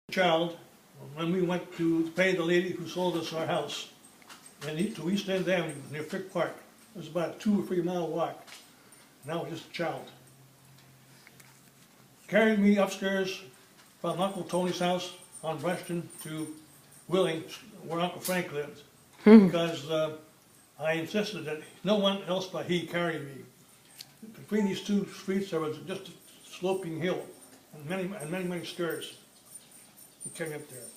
child when we went to pay the lady who sold us our house to East End Avenue near Frick Park. It was about a 2 or 3 mile walk. And I was just a child. Carried me upstairs from Uncle Tony's house on Brushton to Willing, where Uncle Frank lived, because I insisted that no one else but he carry me. Between these two streets there was just a sloping hill and many stairs. He carried me up there.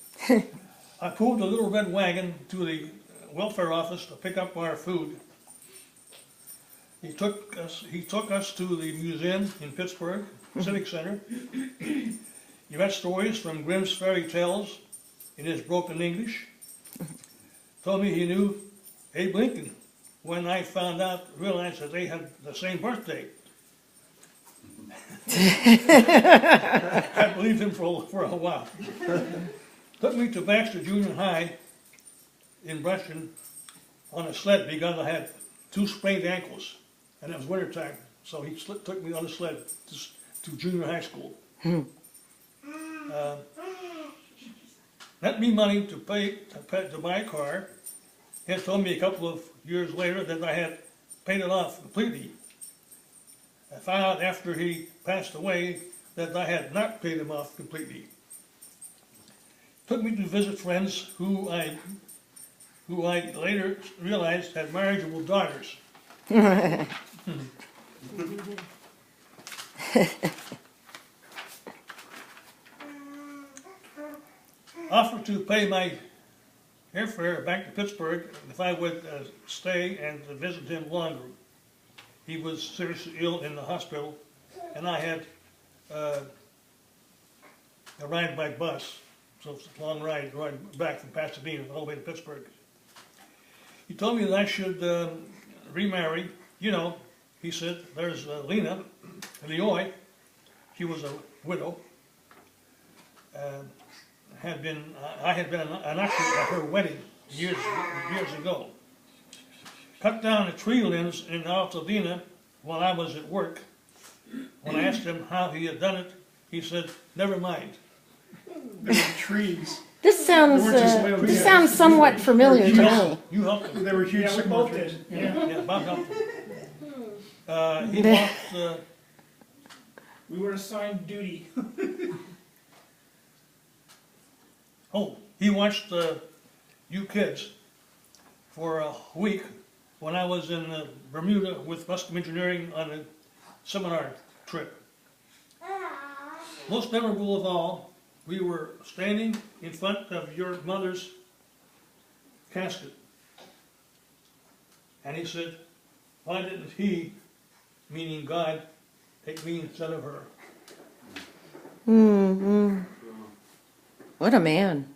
I pulled a little red wagon to the welfare office to pick up our food. He took us to the museum in Pittsburgh, Civic Center. He read stories from Grimm's fairy tales in his broken English. Told me he knew Abe Lincoln when I realized that they had the same birthday. I believed him for a while. Took me to Baxter Junior High in Brushton on a sled because I had 2 sprained ankles and it was wintertime. So he took me on a sled to junior high school. Lent me money to buy a car. He had told me a couple of years later that I had paid it off completely. I found out after he passed away that I had not paid him off completely. Took me to visit friends who I later realized had marriageable daughters. Offered to pay my airfare back to Pittsburgh if I would stay and visit him longer. He was seriously ill in the hospital, and I had a ride by bus, so it's a long ride back from Pasadena all the way to Pittsburgh. He told me that I should remarry. You know, he said, there's Lena Leoy. She was a widow. I had been an usher at her wedding years ago. Cut down the tree limbs in Altadena while I was at work. When I asked him how he had done it, he said, "Never mind." There were trees. This sounds somewhat familiar to me. You helped him. They were huge sycamore trees. Yeah, Bob helped him. He walked. We were assigned duty. He watched you kids for a week when I was in Bermuda with Muskim Engineering on a seminar trip. Most memorable of all, we were standing in front of your mother's casket. And he said, "Why didn't he, meaning God, take me instead of her?" What a man.